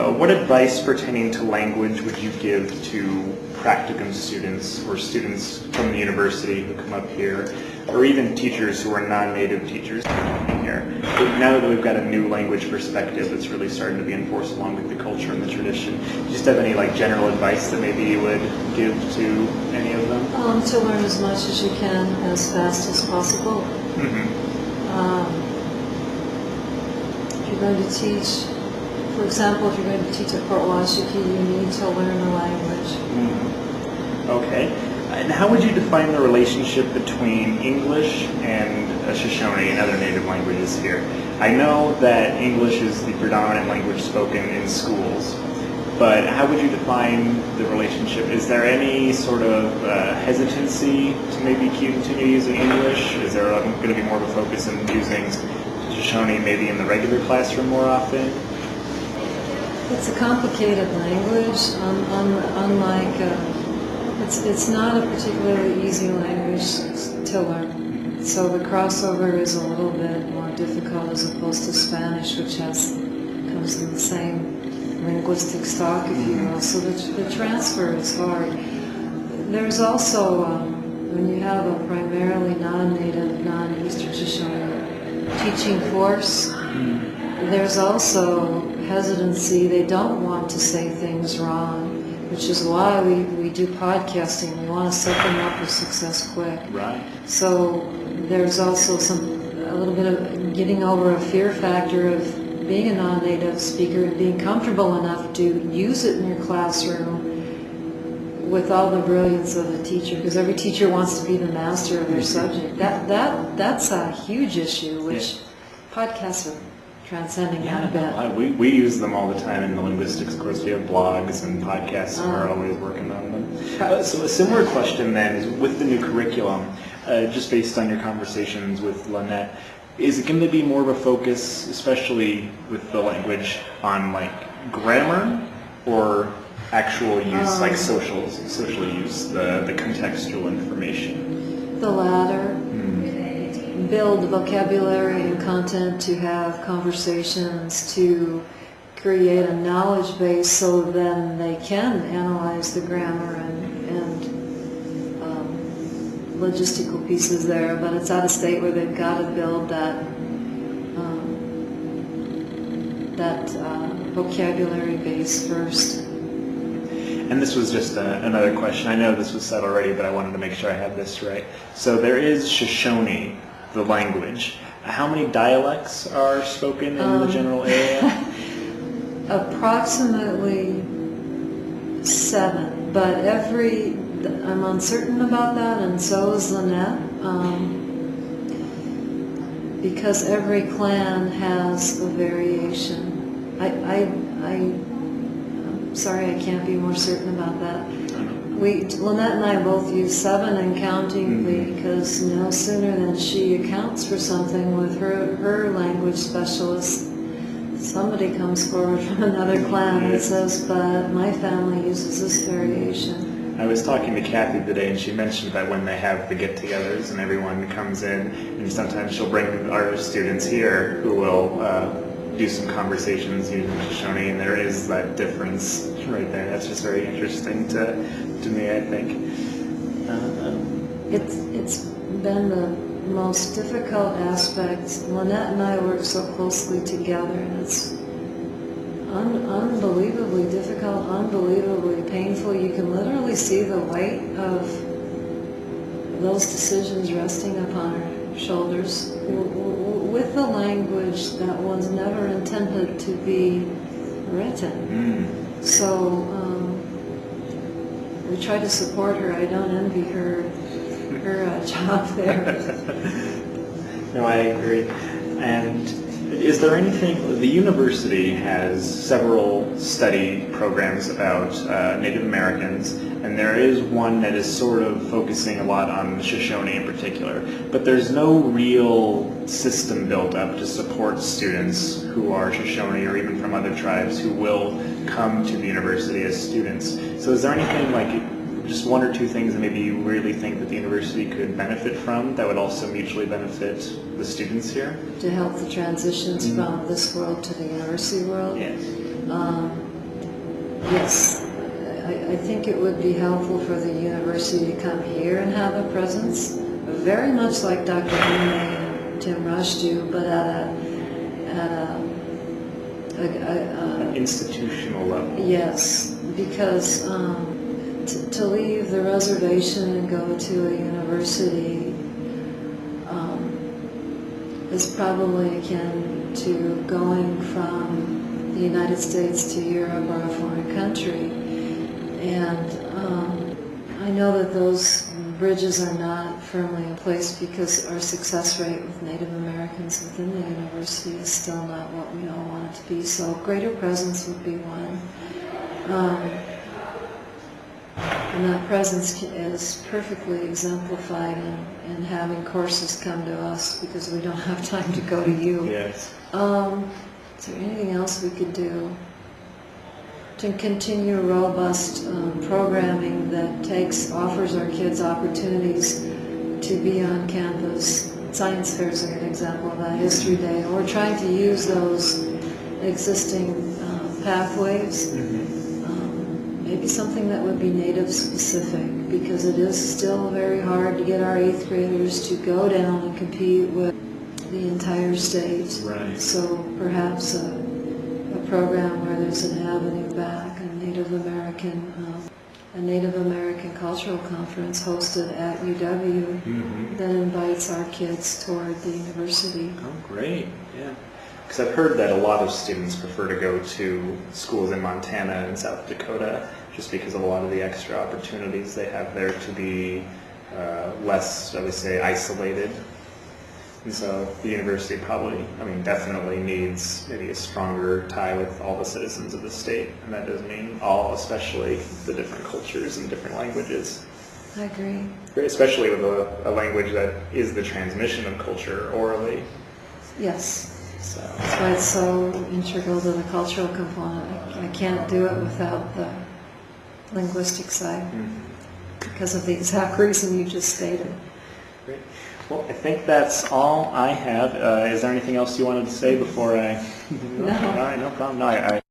What advice pertaining to language would you give to practicum students or students from the university who come up here, or even teachers who are non-native teachers coming here? Now that we've got a new language perspective that's really starting to be enforced along with the culture and the tradition, do you just have any general advice that maybe you would give to any of them? To learn as much as you can as fast as possible. If you're going to teach, for example, if you're going to teach at Fort Washakie, you need to learn the language. Okay. And how would you define the relationship between English and Shoshone and other native languages here? I know that English is the predominant language spoken in schools, but how would you define the relationship? Is there any sort of hesitancy to maybe continue using English? Is there going to be more of a focus in using Shoshone maybe in the regular classroom more often? It's a complicated language, it's not a particularly easy language to learn. So the crossover is a little bit more difficult as opposed to Spanish, which comes in the same linguistic stock, if you will. So the transfer is hard. There's also, when you have a primarily non-native, non-Eastern Shoshone teaching force, there's also hesitancy. They don't want to say things wrong, which is why we do podcasting. We want to set them up for success quick. Right. So there's also a little bit of getting over a fear factor of being a non-native speaker and being comfortable enough to use it in your classroom with all the brilliance of the teacher, because every teacher wants to be the master of their subject. That's a huge issue, which podcasts are transcending that a bit. We use them all the time in the linguistics course. We have blogs and podcasts, and we're always working on them. So a similar question then is, with the new curriculum, just based on your conversations with Lynette, is it going to be more of a focus, especially with the language, on grammar or actual use, social use, the contextual information? The latter. Build vocabulary and content to have conversations, to create a knowledge base so then they can analyze the grammar and logistical pieces there, but it's at a state where they've got to build that vocabulary base first. And this was just another question. I know this was said already, but I wanted to make sure I had this right. So there is Shoshone, the language. How many dialects are spoken in the general area? Approximately 7, but I'm uncertain about that, and so is Lynette, because every clan has a variation. I'm sorry, I can't be more certain about that. Lynette and I both use 7 and counting because no sooner than she accounts for something with her language specialist, somebody comes forward from another clan that says, but my family uses this variation. I was talking to Kathy today, and she mentioned that when they have the get-togethers and everyone comes in, and sometimes she'll bring our students here who will do some conversations using Shoshone, and there is that difference right there. That's just very interesting to me, I think. It's been the most difficult aspect. Lynette and I work so closely together, and it's unbelievably difficult, unbelievably painful. You can literally see the weight of those decisions resting upon our shoulders with the language that was never intended to be written. So we try to support her. I don't envy her job there. No, I agree. And is there anything, the university has several study programs about Native Americans, and there is one that is sort of focusing a lot on Shoshone in particular, but there's no real system built up to support students who are Shoshone or even from other tribes who will come to the university as students. So is there anything just one or two things that maybe you really think that the university could benefit from that would also mutually benefit the students here? To help the transitions from this world to the university world? Yes. Yes. I think it would be helpful for the university to come here and have a presence, very much like Dr. Hume and Tim Rush do, but at An institutional level. yes, because to leave the reservation and go to a university is probably akin to going from the United States to Europe or a foreign country. And I know that those bridges are not firmly in place because our success rate with Native Americans within the university is still not what we all want it to be. So greater presence would be one. And that presence is perfectly exemplified in having courses come to us because we don't have time to go to you. Yes. Is there anything else we could do to continue robust programming that offers our kids opportunities to be on campus? Science fairs are an example of that, History Day. We're trying to use those existing pathways. Maybe something that would be Native specific, because it is still very hard to get our 8th graders to go down and compete with the entire state. Right. So perhaps a program where there's an avenue back, a Native American cultural conference hosted at UW that invites our kids toward the university. Oh, great. Yeah. Because I've heard that a lot of students prefer to go to schools in Montana and South Dakota just because of a lot of the extra opportunities they have there to be less, shall we say, isolated. And so the university probably, definitely needs maybe a stronger tie with all the citizens of the state. And that does mean all, especially the different cultures and different languages. I agree. Especially with a language that is the transmission of culture orally. Yes. So. That's why it's so integral to the cultural component. I can't do it without the linguistic side because of the exact reason you just stated. Great. Well, I think that's all I have. Is there anything else you wanted to say before I... No. All right, no problem. No, I